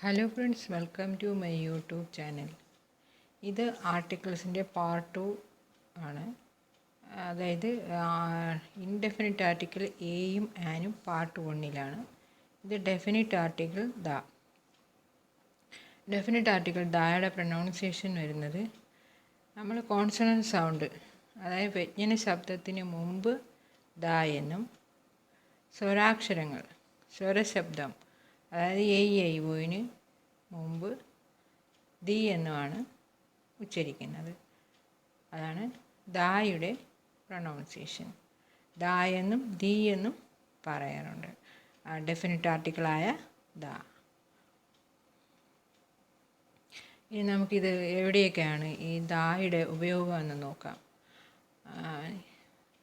Hello friends, welcome to my YouTube channel. ഇത് ആർട്ടിക്കിൾസിൻ്റെ part 2 ആണ്. അതായത് ഇൻഡെഫിനിറ്റ് ആർട്ടിക്കിൾ എയും ആനും പാർട്ട് 1ലാണ്. ഇത് definite article the. Definite article ദയുടെ പ്രൊനൗൺസിയേഷൻ വരുന്നത് നമ്മൾ കോൺസണൻറ്റ് സൗണ്ട്, അതായത് വ്യഞ്ജന ശബ്ദത്തിന് മുമ്പ് ദ എന്നും സ്വരാക്ഷരങ്ങൾ സ്വരശബ്ദം അതായത് ഐ ഒയിന് മുമ്പ് ദി എന്നുമാണ് ഉച്ചരിക്കുന്നത്. അതാണ് ദായുടെ പ്രൊനൗൺസിയേഷൻ. ദ എന്നും ദി എന്നും പറയാറുണ്ട് ഡെഫിനിറ്റ് ആർട്ടിക്കിളായ ദ. ഇനി നമുക്കിത് എവിടെയൊക്കെയാണ് ഈ ദായുടെ ഉപയോഗം എന്ന് നോക്കാം.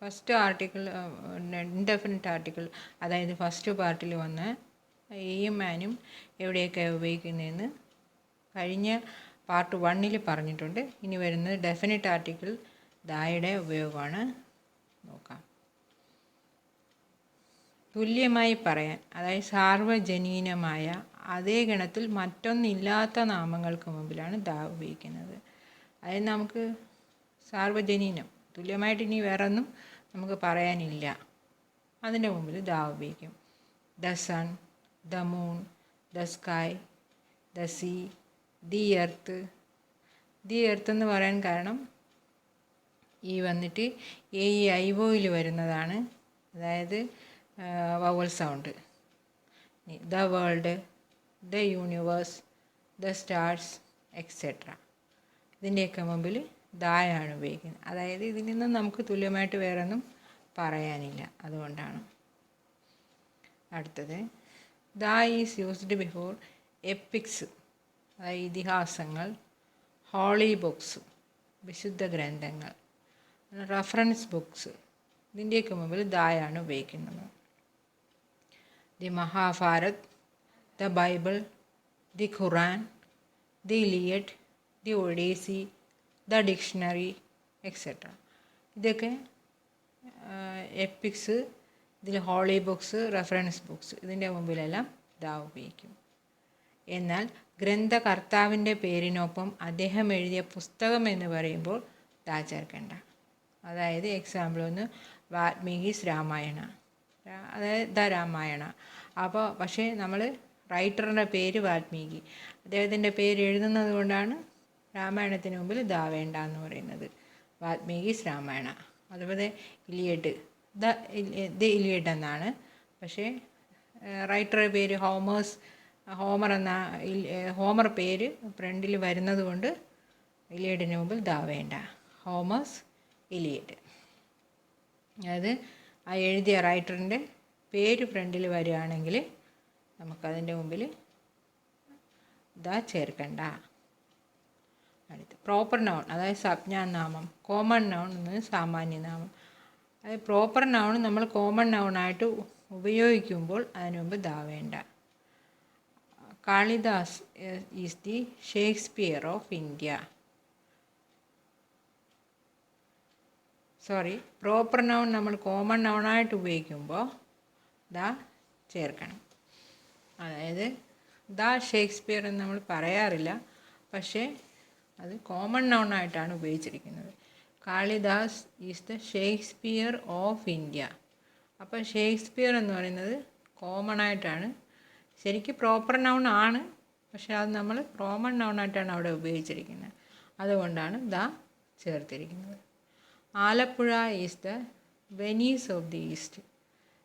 ഫസ്റ്റ് ആർട്ടിക്കിൾ, ഇൻഡെഫിനിറ്റ് ആർട്ടിക്കിൾ, അതായത് ഫസ്റ്റ് പാർട്ടിൽ വന്ന എയും ആനും എവിടെയൊക്കെ ഉപയോഗിക്കുന്നതെന്ന് കഴിഞ്ഞ പാർട്ട് 1ൽ പറഞ്ഞിട്ടുണ്ട്. ഇനി വരുന്നത് ഡെഫിനിറ്റ് ആർട്ടിക്കിൾ ദായുടെ ഉപയോഗമാണ് നോക്കാം. തുല്യമായി പറയാൻ, അതായത് സാർവജനീനമായ അതേ ഗണത്തിൽ മറ്റൊന്നില്ലാത്ത നാമങ്ങൾക്ക് മുമ്പിലാണ് ദാ ഉപയോഗിക്കുന്നത്. അതായത് നമുക്ക് സാർവജനീനം, തുല്യമായിട്ട് ഇനി വേറെ ഒന്നും നമുക്ക് പറയാനില്ല, അതിൻ്റെ മുമ്പിൽ ദാ ഉപയോഗിക്കും. The sun, the moon, the sky, the sea, the earth. The earth എന്ന് പറയാൻ കാരണം ഈ വന്നിട്ട് ഐഒയിൽ വരുന്നതാണ്, അതായത് vowel sound. The world, the universe, the stars etcetera. ഇതിൻ്റെയൊക്കെ മുമ്പിൽ ദായാണ് ഉപയോഗിക്കുന്നത്. അതായത് ഇതിൽ നിന്നും നമുക്ക് തുല്യമായിട്ട് വേറെ ഒന്നും പറയാനില്ല, അതുകൊണ്ടാണ്. അടുത്തത്, the is used before epics, അതായത് ഇതിഹാസങ്ങൾ, ഹോളി ബുക്സ്, വിശുദ്ധ ഗ്രന്ഥങ്ങൾ, റഫറൻസ് ബുക്സ്. ഇതിൻ്റെയൊക്കെ മുമ്പിൽ ദായാണ് ഉപയോഗിക്കുന്നത്. The Mahabharat, the Bible, the Quran, the Iliad, the Odyssey, the dictionary etcetera. ഇതൊക്കെ എപ്പിക്സ്, ഇതിൽ ഹോളി ബുക്സ്, റെഫറൻസ് ബുക്സ്, ഇതിൻ്റെ മുമ്പിലെല്ലാം ദാ ഉപയോഗിക്കും. എന്നാൽ ഗ്രന്ഥകർത്താവിൻ്റെ പേരിനൊപ്പം അദ്ദേഹം എഴുതിയ പുസ്തകം എന്ന് പറയുമ്പോൾ ദാ ചേർക്കേണ്ട. അതായത് എക്സാമ്പിൾ ഒന്ന്, വാൽമീകീസ് രാമായണ, അതായത് ദ രാമായണ. അപ്പോൾ പക്ഷേ നമ്മൾ റൈറ്ററിൻ്റെ പേര് വാൽമീകി, അദ്ദേഹത്തിൻ്റെ പേര് എഴുതുന്നത് കൊണ്ടാണ് രാമായണത്തിന് മുമ്പിൽ ദാ വേണ്ട എന്ന് പറയുന്നത്. വാൽമീകീസ് രാമായണ. അതുപോലെ ഇലിയഡ്, ദ ഇലിയഡ് എന്നാണ്. പക്ഷേ റൈറ്ററുടെ പേര് ഹോമർ എന്ന ഹോമർ പേര് ഫ്രണ്ടിൽ വരുന്നത് കൊണ്ട് ഇലിയഡിന് മുമ്പിൽ ദാ വേണ്ട. Homer's Iliad. അതായത് ആ എഴുതിയ റൈറ്ററിൻ്റെ പേര് ഫ്രണ്ടിൽ വരികയാണെങ്കിൽ നമുക്കതിൻ്റെ മുമ്പിൽ ദാ ചേർക്കണ്ട. അടുത്ത് പ്രോപ്പർ നൗൺ, അതായത് സംജ്ഞാനാമം. കോമൺ നൗൺ എന്നത് സാമാന്യനാമം. അതായത് പ്രോപ്പർ നൗൺ നമ്മൾ കോമൺ നൗണായിട്ട് ഉപയോഗിക്കുമ്പോൾ അതിന് മുമ്പ് ദാ വേണ്ട. Kalidas is the Shakespeare of India. Proper noun നമ്മൾ കോമൺ നൗണായിട്ട് ഉപയോഗിക്കുമ്പോൾ ദാ ചേർക്കണം. അതായത് ദ ഷേക്സ്പിയർ എന്ന് നമ്മൾ പറയാറില്ല, പക്ഷേ അത് കോമൺ നൗണായിട്ടാണ് ഉപയോഗിച്ചിരിക്കുന്നത്. Kalidas is the Shakespeare of India. അപ്പോൾ ഷേക്സ്പിയർ എന്ന് പറയുന്നത് കോമൺ ആയിട്ടാണ്, ശരിക്കും പ്രോപ്പർ നൗൺ ആണ്, പക്ഷേ അത് നമ്മൾ കോമൺ നൗണായിട്ടാണ് അവിടെ ഉപയോഗിച്ചിരിക്കുന്നത്, അതുകൊണ്ടാണ് ദ ചേർത്തിരിക്കുന്നത്. Alappuzha is the Venice of the East.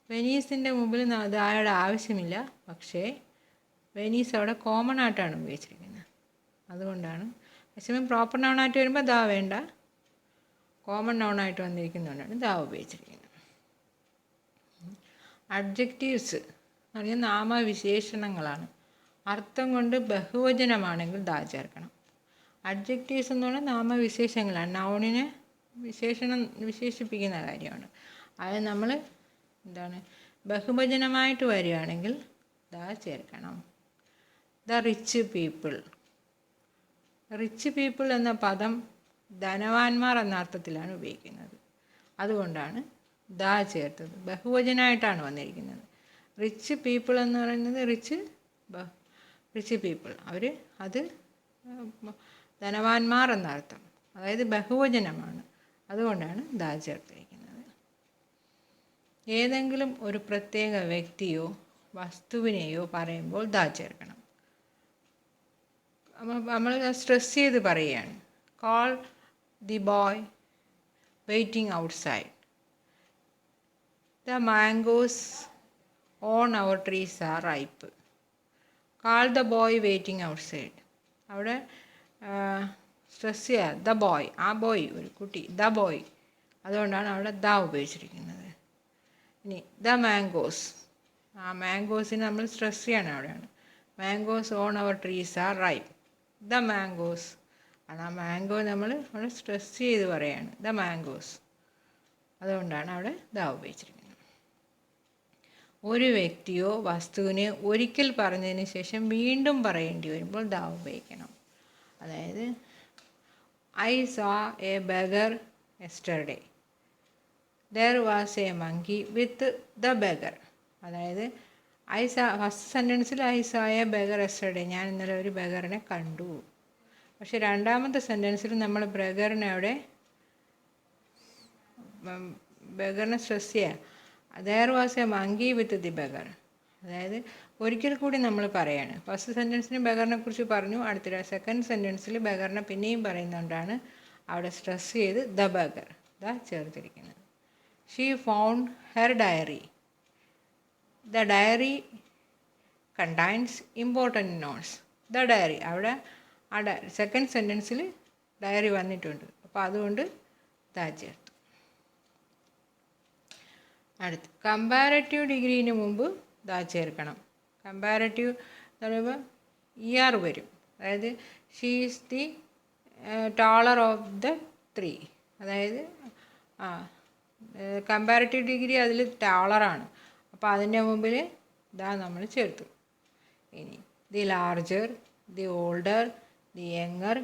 വെനീസിൻ്റെ മുമ്പിൽ ദായുടെ ആവശ്യമില്ല, പക്ഷേ വെനീസ് അവിടെ കോമൺ ആയിട്ടാണ് ഉപയോഗിച്ചിരിക്കുന്നത്, അതുകൊണ്ടാണ്. പക്ഷേ പ്രോപ്പർ നൗണായിട്ട് വരുമ്പോൾ ദാ വേണ്ട, കോമൺ നൗണായിട്ട് വന്നിരിക്കുന്നതുകൊണ്ടാണ് ദാ ഉപയോഗിച്ചിരിക്കുന്നത്. അഡ്ജക്റ്റീവ്സ് എന്ന് പറഞ്ഞാൽ നാമവിശേഷണങ്ങളാണ്. അർത്ഥം കൊണ്ട് ബഹുവചനമാണെങ്കിൽ ദാ ചേർക്കണം. അഡ്ജക്റ്റീവ്സ് എന്ന് പറഞ്ഞാൽ നാമവിശേഷങ്ങളാണ്, നൗണിനെ വിശേഷിപ്പിക്കുന്ന കാര്യമാണ്. അത് നമ്മൾ ബഹുവചനമായിട്ട് വരികയാണെങ്കിൽ ദാ ചേർക്കണം. The rich people. Rich people എന്ന പദം ധനവാന്മാർ എന്ന അർത്ഥത്തിലാണ് ഉപയോഗിക്കുന്നത്, അതുകൊണ്ടാണ് ദാ ചേർത്തത്. ബഹുവചനമായിട്ടാണ് വന്നിരിക്കുന്നത്. റിച്ച് പീപ്പിൾ എന്ന് പറയുന്നത് റിച്ച് റിച്ച് പീപ്പിൾ, അവർ അത് ധനവാന്മാർ എന്നർത്ഥം, അതായത് ബഹുവചനമാണ്, അതുകൊണ്ടാണ് ദാ ചേർത്തിരിക്കുന്നത്. ഏതെങ്കിലും ഒരു പ്രത്യേക വ്യക്തിയോ വസ്തുവിനെയോ പറയുമ്പോൾ ദാ ചേർക്കണം. നമ്മൾ സ്ട്രെസ് ചെയ്ത് പറയുകയാണ്. Call the boy waiting outside. The mangoes on our trees are ripe. Call the boy waiting outside. അവിടെ സ്ട്രെസ് ചെയ്യുക, ദ ബോയ്, ആ ബോയ്, ഒരു കുട്ടി, ദ ബോയ്, അതുകൊണ്ടാണ് അവിടെ ദ ഉപയോഗിച്ചിരിക്കുന്നത്. ഇനി ദ മാംഗോസ്, ആ മാംഗോസിന് നമ്മൾ സ്ട്രെസ് ചെയ്യണം അവിടെയാണ്. Mangoes on our trees are ripe. The mangoes ആണ്, ആ മാംഗോ നമ്മൾ അവിടെ സ്ട്രെസ് ചെയ്ത് പറയുകയാണ്, ദ മാംഗോസ്, അതുകൊണ്ടാണ് അവിടെ ദ ഉപയോഗിച്ചിരിക്കുന്നത്. ഒരു വ്യക്തിയോ വസ്തുവിനെ ഒരിക്കൽ പറഞ്ഞതിന് ശേഷം വീണ്ടും പറയേണ്ടി വരുമ്പോൾ ദ ഉപയോഗിക്കണം. അതായത് I saw a beggar yesterday. There was a monkey with the beggar. അതായത് ഫസ്റ്റ് സെൻറ്റൻസിൽ I saw a beggar yesterday, ഞാൻ ഇന്നലെ ഒരു ബെഗറിനെ കണ്ടു. പക്ഷെ രണ്ടാമത്തെ സെൻറ്റൻസിൽ നമ്മൾ ബെഗറിനെ അവിടെ ബെഗറിനെ സ്ട്രെസ് ചെയ്യുക. there was a monkey with the beggar. അതായത് ഒരിക്കൽ കൂടി നമ്മൾ പറയാണ്. ഫസ്റ്റ് സെൻറ്റൻസിന് ബെഗറിനെ കുറിച്ച് പറഞ്ഞു, അടുത്ത സെക്കൻഡ് സെൻറ്റൻസിൽ ബെഗറിനെ പിന്നെയും പറയുന്നതുകൊണ്ടാണ് അവിടെ സ്ട്രെസ് ചെയ്ത് ദ ബെഗർ ദ ചേർത്തിരിക്കുന്നത്. She found her diary. The diary contains important notes. The diary, അവിടെ ആ സെക്കൻഡ് സെൻറ്റൻസിൽ ഡയറി വന്നിട്ടുണ്ട്, അപ്പോൾ അതുകൊണ്ട് ദ ചേർത്തു. അടുത്ത് കമ്പാരറ്റീവ് ഡിഗ്രീന് മുമ്പ് ദാ ചേർക്കണം. കമ്പാരറ്റീവ് എന്ന് പറയുമ്പോൾ ER വരും. അതായത് she is the taller of the 3. അതായത് കമ്പാരറ്റീവ് ഡിഗ്രി അതിൽ ടാളറാണ്, അപ്പോൾ അതിൻ്റെ മുമ്പിൽ ദാ നമ്മൾ ചേർത്തു. ഇനി the larger, the older, the younger,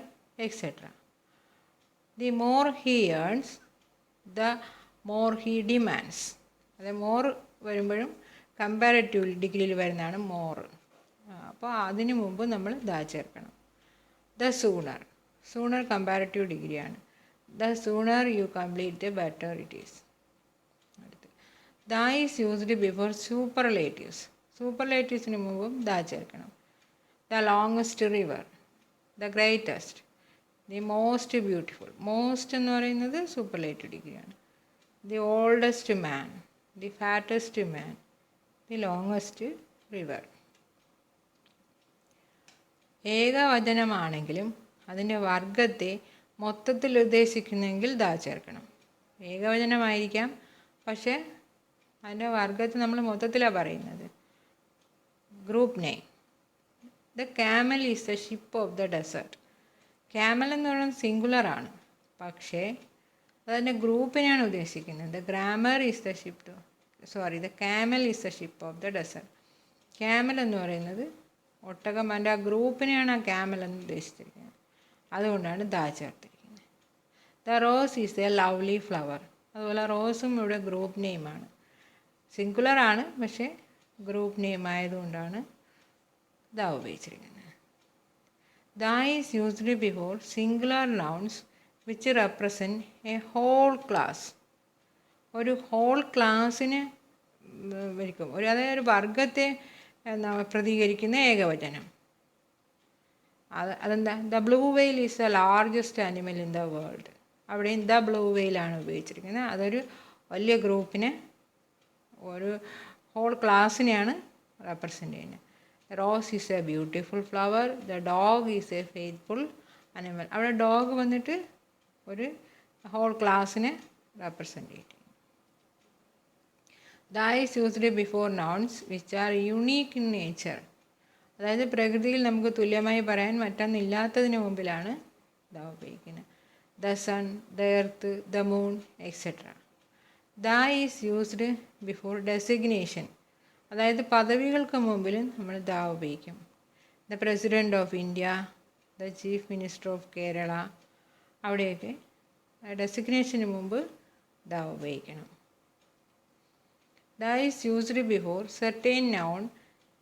etcetera. The more he earns, the more he demands. അത് മോർ വരുമ്പോഴും കമ്പാരറ്റീവ് ഡിഗ്രിയിൽ വരുന്നതാണ് മോർ, അപ്പോൾ അതിന് മുമ്പ് നമ്മൾ ദാ ചേർക്കണം. ദ സൂണർ, സൂണർ കമ്പാരറ്റീവ് ഡിഗ്രിയാണ്. The sooner you complete the better it is. അടുത്ത് the is used before superlatives. സൂപ്പർലേറ്റീവ്സിന് മുമ്പും ദാ ചേർക്കണം. The longest river, the greatest, the most beautiful. Most എന്ന് പറയുന്നത് സൂപ്പർലേറ്റീവ് ഡിഗ്രിയാണ്. The oldest man, the fattest man, the longest river. ഏകവചനമാണെങ്കിലും അതിൻ്റെ വർഗത്തെ മൊത്തത്തിൽ ഉദ്ദേശിക്കുന്നെങ്കിൽ ദാ ചേർക്കണം. ഏകവചനമായിരിക്കാം, പക്ഷേ അതിൻ്റെ വർഗത്തെ നമ്മൾ മൊത്തത്തിലാണ് പറയുന്നത്. Group name, the camel is the ship of the desert. Camel എന്ന് പറയുന്നത് സിംഗുലറാണ്, പക്ഷേ അതിൻ്റെ ഗ്രൂപ്പിനെയാണ് ഉദ്ദേശിക്കുന്നത്. The grammar is the ship, the camel is the ship of the desert. Camel എന്ന് പറയുന്നത് ഒട്ടകം, അതിൻ്റെ ആ ഗ്രൂപ്പിനെയാണ് ആ ക്യാമൽ എന്ന് ഉദ്ദേശിച്ചിരിക്കുന്നത്, അതുകൊണ്ടാണ് ദാ ചേർത്തിരിക്കുന്നത്. The rose is a lovely flower. അതുപോലെ റോസും ഇവിടെ ഗ്രൂപ്പ് നെയിമാണ്, സിംഗുലറാണ്, പക്ഷേ ഗ്രൂപ്പ് നെയിം ആയതുകൊണ്ടാണ് ദാ ഉപയോഗിച്ചിരിക്കുന്നത്. The is used before singular nouns which represent a whole class. ഒരു ഹോൾ ക്ലാസ്സിന് വരിക്കും, അതായത് ഒരു വർഗത്തെ പ്രതികരിക്കുന്ന ഏകവചനം. അതെന്താ? The blue whale is the largest animal in the world. അവിടെയും ദ ബ്ലൂ വെയിലാണ് ഉപയോഗിച്ചിരിക്കുന്നത്. അതൊരു വലിയ ഗ്രൂപ്പിനെ, ഒരു ഹോൾ ക്ലാസ്സിനെയാണ് റെപ്രസെൻ്റ് ചെയ്യുന്നത്. Rose is a beautiful flower. The dog is a faithful animal. അവിടെ ഡോഗ് വന്നിട്ട് ഒരു ഹോൾ ക്ലാസ്സിനെ റെപ്രസെൻ്റ് ചെയ്യും. The is used before nouns which are unique in nature. അതായത് പ്രകൃതിയിൽ നമുക്ക് തുല്യമായി പറയാൻ മറ്റൊന്നില്ലാത്തതിന് മുമ്പിലാണ് ദ ഉപയോഗിക്കുന്നത്. The sun, the earth, the moon, etcetera. The is used before designation. അതായത് പദവികൾക്ക് മുമ്പിലും നമ്മൾ ദ ഉപയോഗിക്കും. The president of India, the chief minister of Kerala, അവിടെയൊക്കെ ഡെസിഗ്നേഷന് മുമ്പ് ദ ഉപയോഗിക്കണം. The is used before certain noun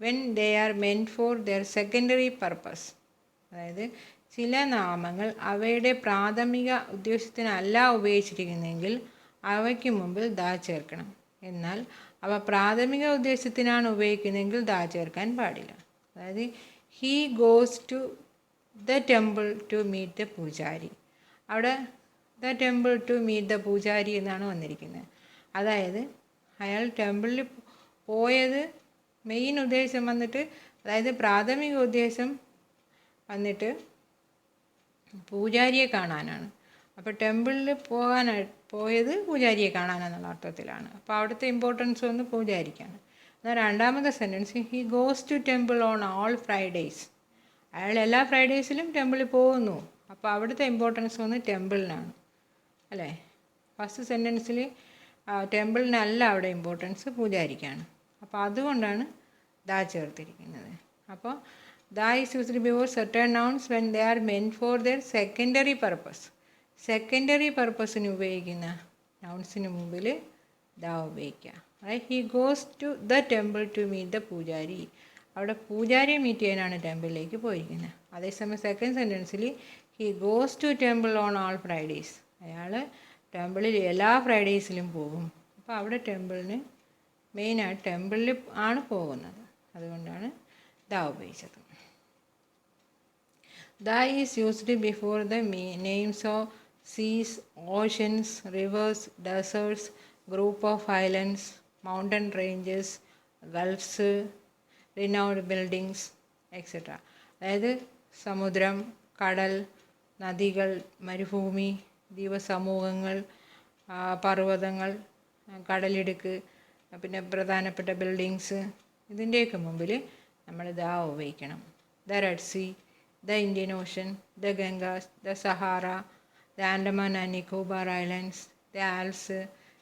when they are meant for their secondary purpose. അതായത് ചില നാമങ്ങൾ അവയുടെ പ്രാഥമിക ഉദ്ദേശത്തിനല്ല ഉപയോഗിച്ചിരിക്കുന്നതെങ്കിൽ അവയ്ക്ക് മുമ്പിൽ ദാ ചേർക്കണം. എന്നാൽ അവ പ്രാഥമിക ഉദ്ദേശത്തിനാണ് ഉപയോഗിക്കുന്നതെങ്കിൽ ദാ ചേർക്കാൻ പാടില്ല. അതായത് he goes to the temple to meet the pujari. അവിടെ the temple to meet the pujari എന്നാണ് വന്നിരിക്കുന്നത്. അതായത് അയാൾ ടെമ്പിളിൽ പോയത് മെയിൻ ഉദ്ദേശം വന്നിട്ട്, അതായത് പ്രാഥമിക ഉദ്ദേശം വന്നിട്ട് പൂജാരിയെ കാണാനാണ്. അപ്പോൾ ടെമ്പിളിൽ പോയത് പൂജാരിയെ കാണാനെന്നുള്ള അർത്ഥത്തിലാണ്. അപ്പോൾ അവിടുത്തെ ഇമ്പോർട്ടൻസ് ഒന്ന് പൂജാരിക്കാണ്. എന്നാൽ രണ്ടാമത്തെ sentence he goes to temple on all Fridays. അയാൾ എല്ലാ ഫ്രൈഡേയ്സിലും ടെമ്പിളിൽ പോകുന്നു. അപ്പോൾ അവിടുത്തെ ഇമ്പോർട്ടൻസ് ഒന്ന് ടെമ്പിളിനാണ്, അല്ലേ? ഫസ്റ്റ് സെൻറ്റൻസിൽ ടെമ്പിളിനല്ല അവിടെ ഇമ്പോർട്ടൻസ്, പൂജാരിക്കാണ്. അപ്പോൾ അതുകൊണ്ടാണ് ദാ ചേർത്തിരിക്കുന്നത്. അപ്പോൾ the is used before certain nouns when they are meant for their secondary purpose. Secondary പർപ്പസിന് ഉപയോഗിക്കുന്ന നൗൺസിന് മുമ്പിൽ ദാ ഉപയോഗിക്കുക. അതായത് he goes to the temple to meet the pujari. അവിടെ പൂജാരിയെ മീറ്റ് ചെയ്യാനാണ് ടെമ്പിളിലേക്ക് പോയിരിക്കുന്നത്. അതേസമയം സെക്കൻഡ് സെൻറ്റൻസിൽ he goes to temple on all Fridays. അയാൾ ടെമ്പിളിൽ എല്ലാ ഫ്രൈഡേയ്സിലും പോകും. അപ്പോൾ അവിടെ ടെമ്പിളിന് മെയിനായിട്ട് ടെമ്പിളിൽ ആണ് പോകുന്നത്. അതുകൊണ്ടാണ് ദാ ഉപയോഗിച്ചത്. ദാ is used before the names of seas, oceans, rivers, deserts, group of islands, mountain ranges, gulfs, renowned buildings, etc. അതായത് സമുദ്രം, കടൽ, നദികൾ, മരുഭൂമി, ദ്വീപസമൂഹങ്ങൾ, പർവ്വതങ്ങൾ, കടലിടുക്ക്, പിന്നെ പ്രധാനപ്പെട്ട ബിൽഡിങ്സ്, ഇതിൻ്റെയൊക്കെ മുമ്പിൽ നമ്മൾ ദാ ഉപയോഗിക്കണം. The Red Sea, the Indian Ocean, the Ganges, the Sahara, the Andaman and Nicobar Islands, the Alps,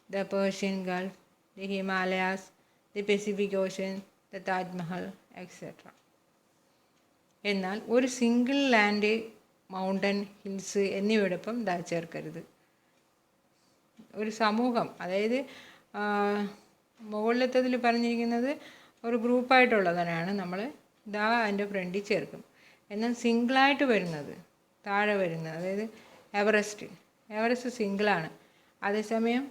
the Persian Gulf, the Himalayas, the Pacific Ocean, the Taj Mahal, etc. എന്നാൽ ഒരു സിംഗിൾ ലാൻഡ്, മൗണ്ടൻ, ഹിൽസ് എന്നിവയോടൊപ്പം ദാ ചേർക്കരുത്. ഒരു സമൂഹം, അതായത് മുകളിലത്തതിൽ പറഞ്ഞിരിക്കുന്നത് ഒരു ഗ്രൂപ്പായിട്ടുള്ളതിനാണ് നമ്മൾ ദാ അതിൻ്റെ ഫ്രണ്ടിൽ ചേർക്കും. എന്നാൽ സിംഗിളായിട്ട് വരുന്നത്, താഴെ വരുന്നത്, അതായത് എവറസ്റ്റ് സിംഗിളാണ്. അതേസമയം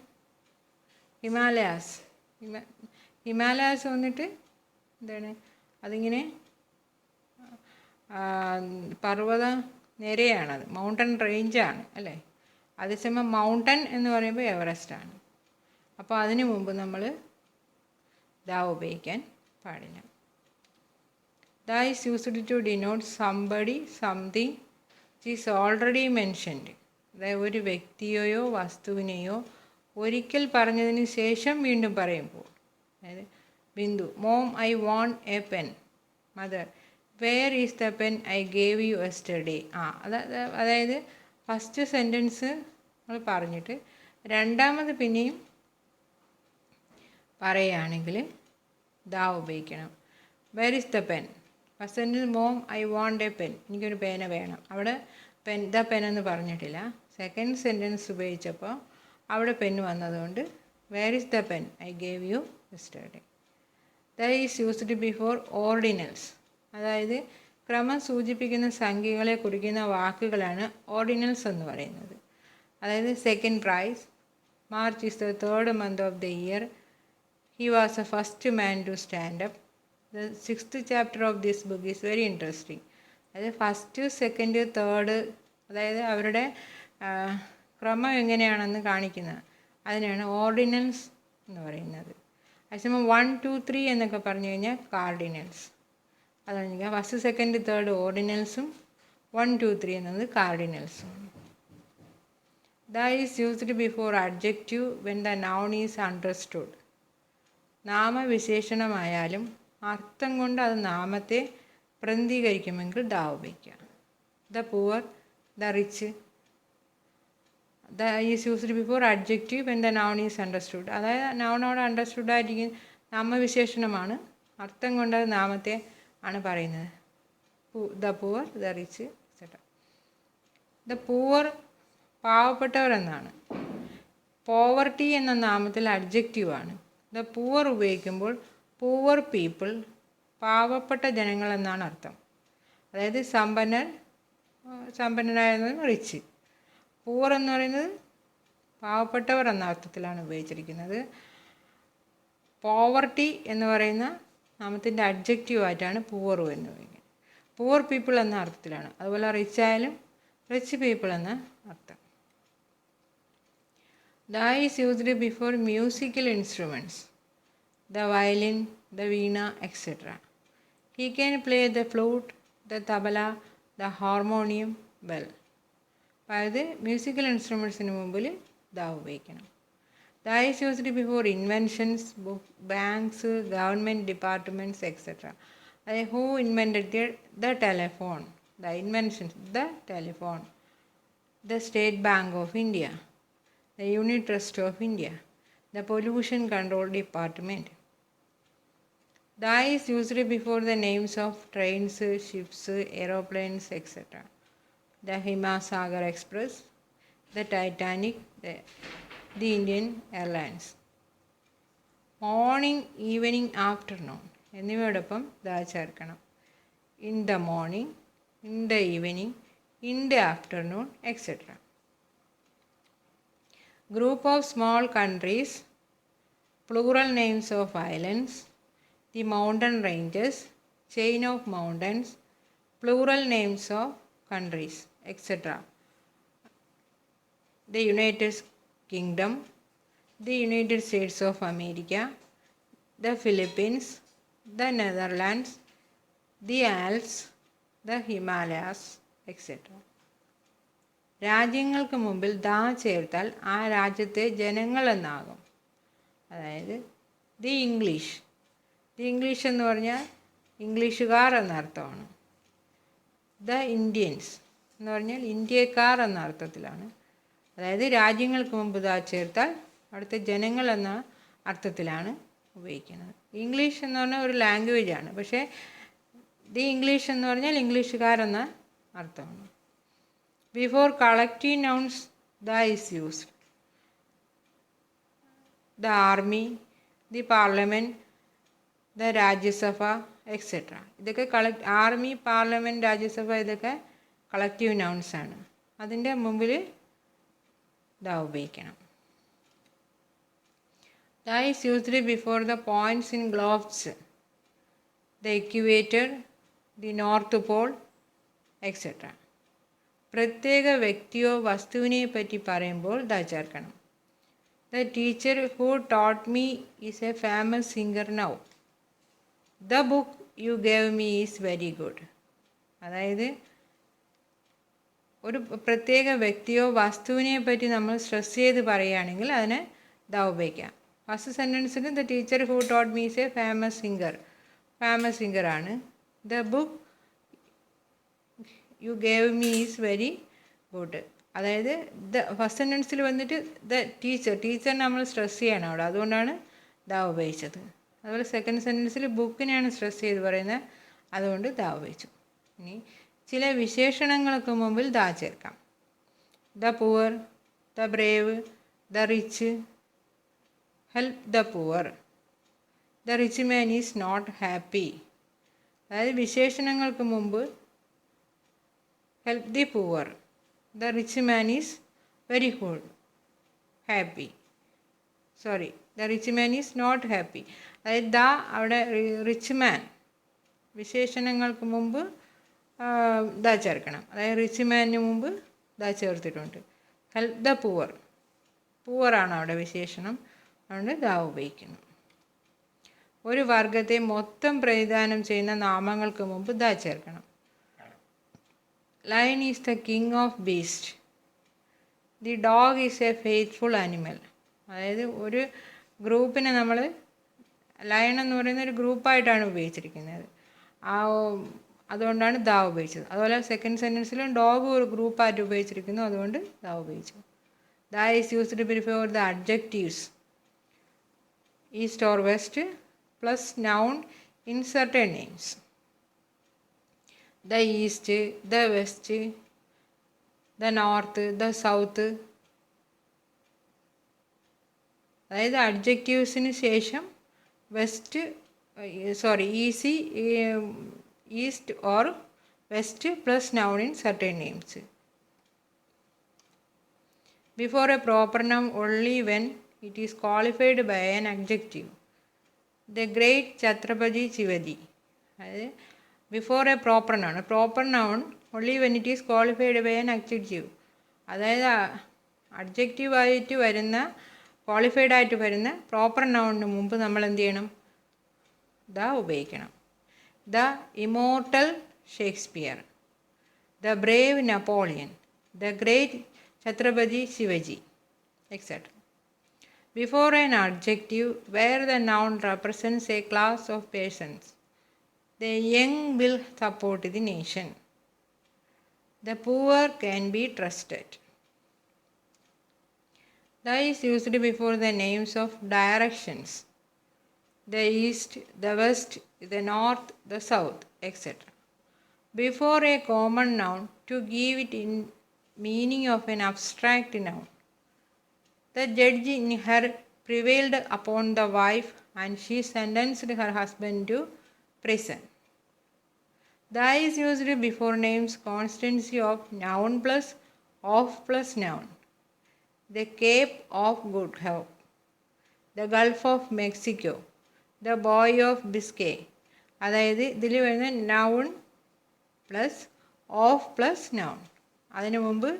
ഹിമാലയാസ് വന്നിട്ട് എന്താണ്, അതിങ്ങനെ പർവ്വത നിരയാണത്, മൗണ്ടൻ റേഞ്ചാണ്, അല്ലേ? അതേസമയം മൗണ്ടൻ എന്ന് പറയുമ്പോൾ എവറസ്റ്റാണ്. അപ്പോൾ അതിന് മുമ്പ് നമ്മൾ ദാ ഉപയോഗിക്കാൻ പാടില്ല. The is used to denote somebody, something is already mentioned. അതായത് ഒരു വ്യക്തിയെയോ വസ്തുവിനെയോ ഒരിക്കൽ പറഞ്ഞതിന് ശേഷം വീണ്ടും പറയുമ്പോൾ. അതായത് Bindu, mom I want A pen. Mother, wear is the pen I gave you yesterday. അതായത് ഫസ്റ്റ് സെൻറ്റൻസ് നമ്മൾ പറഞ്ഞിട്ട് രണ്ടാമത് പിന്നെയും പറയുകയാണെങ്കിൽ ദാ ഉപയോഗിക്കണം. Wear is the pen. First sentence mom I want A pen, എനിക്കൊരു പേന വേണം. അവിടെ ദ പെൻ എന്ന് പറഞ്ഞിട്ടില്ല. സെക്കൻഡ് സെൻറ്റൻസ് ഉപയോഗിച്ചപ്പോൾ അവിടെ പെൻ വന്നതുകൊണ്ട് where is the pen I gave you yesterday. The is used before ordinals. അതായത് ക്രമം സൂചിപ്പിക്കുന്ന സംഖ്യകളെ കുറിക്കുന്ന വാക്കുകളാണ് ഓർഡിനൽസ് എന്ന് പറയുന്നത്. അതായത് second prize, March is the third month of the year, he was a first man to stand up. The 6th chapter of this book is very interesting. അതായത് first, second, third, അതായത് അവരുടെ ക്രമം എങ്ങനെയാണെന്ന് കാണിക്കുന്നത്, അതിനാണ് ഓർഡിനൽസ് എന്ന് പറയുന്നത്. അതേസമയം 1, 2, 3 എന്നൊക്കെ പറഞ്ഞു കഴിഞ്ഞാൽ കാർഡിനൽസ്. അതാണ് ഫസ്റ്റ്, സെക്കൻഡ്, തേർഡ് ഓർഡിനൽസും 1, 2, 3 എന്നത് കാർഡിനൽസും. The is used before adjective when the noun is understood. നാമവിശേഷണമായാലും അർത്ഥം കൊണ്ട് അത് നാമത്തെ പ്രതിനിധീകരിക്കുമെങ്കിൽ ദാ ഉപയോഗിക്കുക. The poor, the rich. The is used before adjective when the noun is understood. അതായത് നൗണോട് അണ്ടർസ്റ്റുഡ് ആയിരിക്കും, നാമവിശേഷണമാണ്, അർത്ഥം കൊണ്ട് അത് നാമത്തെ ആണ് പറയുന്നത്. The poor, the rich, etcetera. The poor പാവപ്പെട്ടവർ എന്നാണ്. പോവർട്ടി എന്ന നാമത്തിൽ അഡ്ജക്റ്റീവാണ്. ദ പുവർ ഉപയോഗിക്കുമ്പോൾ പൂവർ പീപ്പിൾ, പാവപ്പെട്ട ജനങ്ങൾ എന്നാണ് അർത്ഥം. അതായത് സമ്പന്നരായിരുന്നത് റിച്ച്. പൂവർ എന്ന് പറയുന്നത് പാവപ്പെട്ടവർ എന്ന അർത്ഥത്തിലാണ് ഉപയോഗിച്ചിരിക്കുന്നത്. പോവർട്ടി എന്ന് പറയുന്ന നാമത്തിൻ്റെ അഡ്ജക്റ്റീവായിട്ടാണ് പൂവർ എന്ന് ഉപയോഗിക്കുന്നത്. പൂവർ പീപ്പിൾ എന്ന അർത്ഥത്തിലാണ്. അതുപോലെ റിച്ച് ആയാലും റിച്ച് പീപ്പിൾ എന്ന അർത്ഥം. The is used before musical instruments, the violin, the veena etcetera. He can play the flute, the tabla, the harmonium well. അതായത് മ്യൂസിക്കൽ ഇൻസ്ട്രുമെൻറ്റ്സിന് മുമ്പിൽ ദ ഉപയോഗിക്കണം. The is used before inventions, banks, government departments etcetera. അതായത് who invented the telephone, the inventions, the telephone, the State Bank of India, the Unit Trust of India, the Pollution Control Department. The is used before the names of trains, ships, aeroplanes, etc. The Himasagar Express, the Titanic, the Indian Airlines. Morning, evening, afternoon എന്നിവയോടൊപ്പം ദാ ചേർക്കണം. In the morning, in the evening, in the afternoon, etc. Group of small countries, plural names of islands, the mountain ranges, chain of mountains, plural names of countries, etc. The United Kingdom, the United States of America, the Philippines, the Netherlands, the Alps, the Himalayas, etc. രാജ്യങ്ങൾക്ക് മുമ്പിൽ ദാ ചേർത്താൽ ആ രാജ്യത്തെ ജനങ്ങൾ എന്നാകും. അതായത് the English എന്ന് പറഞ്ഞാൽ ഇംഗ്ലീഷുകാർ എന്നർത്ഥമാണ്. ദ ഇന്ത്യൻസ് എന്ന് പറഞ്ഞാൽ ഇന്ത്യക്കാർ എന്ന അർത്ഥത്തിലാണ്. അതായത് രാജ്യങ്ങൾക്ക് മുമ്പ് ദാ ചേർത്താൽ അവിടുത്തെ ജനങ്ങൾ എന്ന അർത്ഥത്തിലാണ് ഉപയോഗിക്കുന്നത്. ഇംഗ്ലീഷ് എന്ന് പറഞ്ഞാൽ ഒരു ലാംഗ്വേജാണ്. പക്ഷേ ദി ഇംഗ്ലീഷ് എന്ന് പറഞ്ഞാൽ ഇംഗ്ലീഷുകാരെന്ന അർത്ഥമാണ്. Before collective nouns, the is used. The army, the parliament, the Rajya etc. ഇതൊക്കെ ആർമി, പാർലമെൻറ്റ്, രാജ്യസഭ ഇതൊക്കെ കളക്റ്റീവ് നൗൺസ് ആണ്. അതിൻ്റെ മുമ്പിൽ ദ ഉപയോഗിക്കണം. The is used before the points in globes, the equator, the north pole, etc. പ്രത്യേക വ്യക്തിയോ വസ്തുവിനെ പറ്റി പറയുമ്പോൾ ദാ ചേർക്കണം. The teacher who taught me is a famous singer now. The book you gave me is very good. അതായത് ഒരു പ്രത്യേക വ്യക്തിയോ വസ്തുവിനെ പറ്റി നമ്മൾ സ്ട്രെസ് ചെയ്ത് പറയുകയാണെങ്കിൽ അതിന് ദാ ഉപയോഗിക്കാം. ഫസ്റ്റ് സെൻറ്റൻസിൽ the teacher who taught me is a famous സിംഗറാണ്. The book you gave me is very good. അതായത് ഫസ്റ്റ് സെൻറ്റൻസിൽ വന്നിട്ട് ദ ടീച്ചർ നമ്മൾ സ്ട്രെസ് ചെയ്യണം അവിടെ, അതുകൊണ്ടാണ് ദാ ഉപയോഗിച്ചത്. അതുപോലെ സെക്കൻഡ് സെൻറ്റൻസിൽ ബുക്കിനെയാണ് സ്ട്രെസ് ചെയ്ത് പറയുന്നത്, അതുകൊണ്ട് ദാ ഉപയോഗിച്ചു. ഇനി ചില വിശേഷണങ്ങൾക്ക് മുമ്പിൽ ദാ ചേർക്കാം. The poor, the brave, the rich. Help the poor, the rich man is not happy. അതായത് വിശേഷണങ്ങൾക്ക് മുമ്പ് help the poor, the rich man is very good, happy. The rich man is not happy. അതായത് ദാ അവിടെ rich മാൻ വിശേഷണങ്ങൾക്ക് മുമ്പ് ദാ ചേർക്കണം. അതായത് റിച്ച് മാനിന് മുമ്പ് ദാ ചേർത്തിട്ടുണ്ട്. ഹെൽപ്പ് ദ പൂവറാണ് അവിടെ വിശേഷണം, അതുകൊണ്ട് ദാ ഉപയോഗിക്കുന്നു. ഒരു വർഗത്തെ മൊത്തം പ്രതിദാനം ചെയ്യുന്ന നാമങ്ങൾക്ക് മുമ്പ് ദാ ചേർക്കണം. Lion is the king of beasts. The dog is a faithful animal. അതായത് ഒരു ഗ്രൂപ്പിനെ നമ്മൾ ലയൺ എന്ന് പറയുന്ന ഒരു ഗ്രൂപ്പായിട്ടാണ് ഉപയോഗിച്ചിരിക്കുന്നത്. അതുകൊണ്ടാണ് ദാ ഉപയോഗിച്ചത്. അതുപോലെ സെക്കൻഡ് സെൻറ്റൻസിലും ഡോഗ് ഒരു ഗ്രൂപ്പായിട്ട് ഉപയോഗിച്ചിരിക്കുന്നു, അതുകൊണ്ട് ദാ ഉപയോഗിച്ചു. ദാ is used before the adjectives east or west plus noun in certain names. The east, the west, the north, the south. അതായത് അഡ്ജക്റ്റീവ്സിന് ശേഷം west, east or west plus noun in certain names. Before a proper noun only when it is qualified by an adjective. The great Chhatrapati Shivaji. Before a proper noun only when it is qualified by an adjective. അതായത് അഡ്ജക്റ്റീവായിട്ട് വരുന്ന qualified ആയിട്ട് വരുന്ന proper നൗണിന് മുമ്പ് നമ്മൾ എന്ത് ചെയ്യണം? The ഉപയോഗിക്കണം. The immortal Shakespeare, the Brave Napoleon, the great Chhatrapati Shivaji, etcetera. Before an adjective where the noun represents a class of persons, the young will support the nation. The poor can be trusted. The is used before the names of directions, the east, the west, the north, the south, etc. Before a common noun to give it in meaning of an abstract noun. The judge in her prevailed upon the wife and she sentenced her husband to prison. The is used before names constancy of noun plus of plus noun. The Cape of Good Hope, the Gulf of Mexico, the Boy of Biscay. അതായത് ഇതിൽ വരുന്ന noun plus of plus noun, അതിനു മുമ്പ്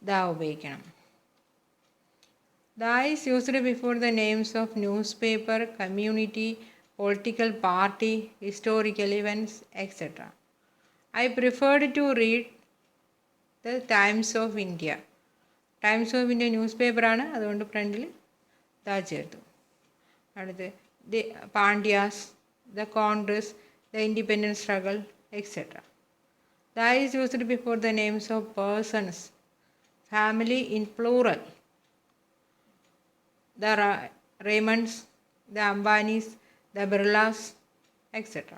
ദാ ഉപയോഗിക്കണം. The is used before the names of newspaper, community, political party, historical events, etc. I preferred to read the Times of India. Times of India news പേപ്പറാണ്, അതുകൊണ്ട് ഫ്രണ്ടിൽ the ചേർത്തു. അടുത്ത് the Pandyas, the Congress, the independence struggle, etcetera. The is used before the names of persons, family in plural, the Raymonds, the Ambanis, the Birlas, etcetera.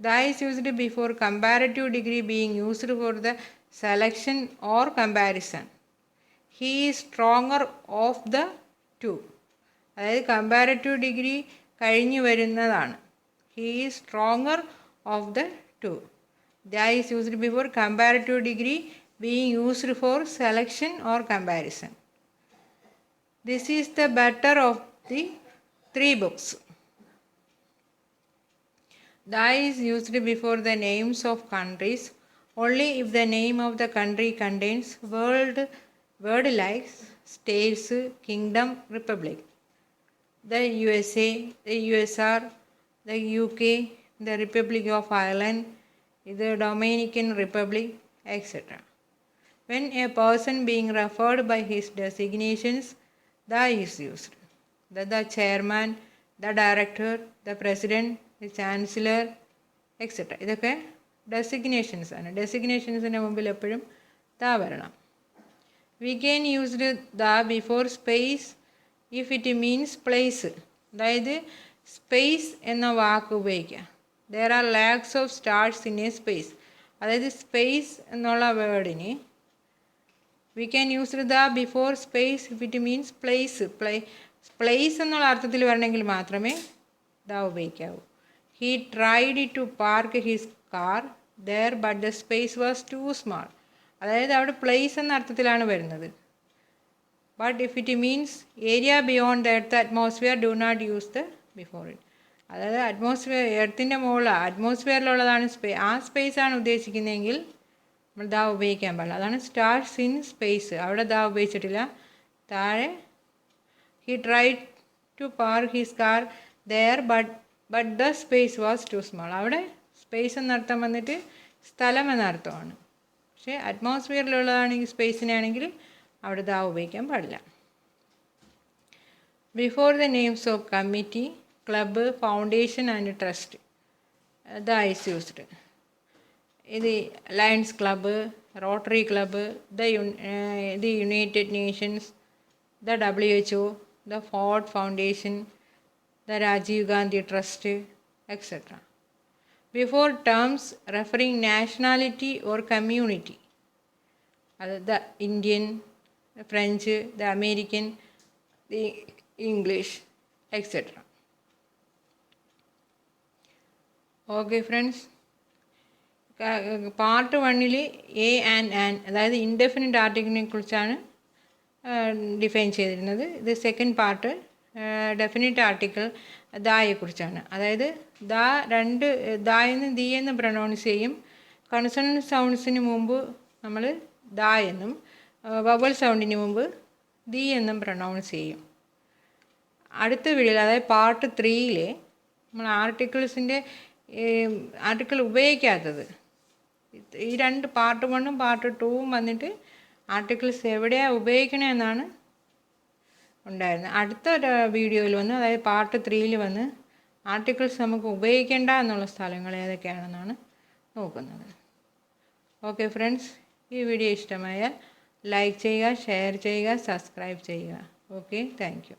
The is used before comparative degree being used for the selection or comparison. He is stronger of the two, അതായത് comparative degree കഴിഞ്ഞ് വരുന്നതാണ്. He is stronger of the to. The is used before comparative degree being used four selection or comparison. This is the better off the 3 books. The is used before the names of countries only if the name of the country contains word like states, kingdom, republic. The USA, the USR, the UK, the Republic of Ireland, the Dominican Republic, etc. When a person being referred by his designations, the is used. The chairman, the director, the president, the chancellor, etc. ഇതൊക്കെ designations ആണ്. ഡെസിഗ്നേഷൻസിൻ്റെ മുമ്പിൽ എപ്പോഴും ദാ വരണം. We can use the before space if it means place. അതായത് space എന്ന വാക്ക് ഉപയോഗിക്കുക. There are lakhs of stars in a space. അതായത് സ്പേസ് എന്നുള്ള വേർഡിന് we can use the before space if it means place. Place എന്നുള്ള അർത്ഥത്തിൽ വരണമെങ്കിൽ മാത്രമേ ദാ ഉപയോഗിക്കാവൂ. He tried to park his car there but the space was too small. അതായത് അവിടെ place എന്ന അർത്ഥത്തിലാണ് വരുന്നത്. But if it means area beyond the earth atmosphere do not use the before it. അതായത് അറ്റ്മോസ്ഫിയർ എർത്തിൻ്റെ മുകളിൽ അറ്റ്മോസ്ഫിയറിലുള്ളതാണ് ആ സ്പേസാണ് ഉദ്ദേശിക്കുന്നതെങ്കിൽ നമ്മൾ ദാ ഉപയോഗിക്കാൻ പാടില്ല. അതാണ് സ്റ്റാർസ് ഇൻ സ്പേസ്. അവിടെ ദാ ഉപയോഗിച്ചിട്ടില്ല. താഴെ he tried to park his car there but the space was too small. അവിടെ സ്പേസ് എന്നർത്ഥം വന്നിട്ട് സ്ഥലം എന്നർത്ഥമാണ്. പക്ഷേ അറ്റ്മോസ്ഫിയറിലുള്ളതാണെങ്കിൽ സ്പേസിനാണെങ്കിൽ അവിടെ ദാ ഉപയോഗിക്കാൻ പാടില്ല. Before the names of committee, club, foundation and trust the is used. ഇത് Lions Club, Rotary Club, the United Nations, the WHO, the Ford Foundation, the Rajiv Gandhi trust, etcetera. Before terms referring nationality or community, the Indian, the French, the American, the English, etc. Okay friends, part 1 A and അതായത് indefinite ആർട്ടിക്കിളിനെ കുറിച്ചാണ് define ചെയ്തിരുന്നത്. ഇത് second part definite article ദായെക്കുറിച്ചാണ്. അതായത് ദാ എന്ന് the എന്ന് pronounce ചെയ്യും. Consonant സൗണ്ട്സിന് മുമ്പ് നമ്മൾ ദാ എന്നും വവൽ സൗണ്ടിന് മുമ്പ് ദി എന്നും പ്രൊനൗൺസ് ചെയ്യും. അടുത്ത വീഡിയോയിൽ, അതായത് പാർട്ട് 3 നമ്മൾ ആർട്ടിക്കിൾ ഉപയോഗിക്കാത്തത്, ഈ രണ്ട് പാർട്ട് 1ഉം പാർട്ട് 2ഉം വന്നിട്ട് ആർട്ടിക്കിൾസ് എവിടെയാണ് ഉപയോഗിക്കണമെന്നാണ് ഉണ്ടായിരുന്നത്. അടുത്ത വീഡിയോയിൽ വന്ന്, അതായത് പാർട്ട് 3 വന്ന് ആർട്ടിക്കിൾസ് നമുക്ക് ഉപയോഗിക്കേണ്ട എന്നുള്ള സ്ഥലങ്ങൾ ഏതൊക്കെയാണെന്നാണ് നോക്കുന്നത്. ഓക്കെ ഫ്രണ്ട്സ്, ഈ വീഡിയോ ഇഷ്ടമായാൽ ലൈക്ക് ചെയ്യുക, ഷെയർ ചെയ്യുക, സബ്സ്ക്രൈബ് ചെയ്യുക. Okay, thank you.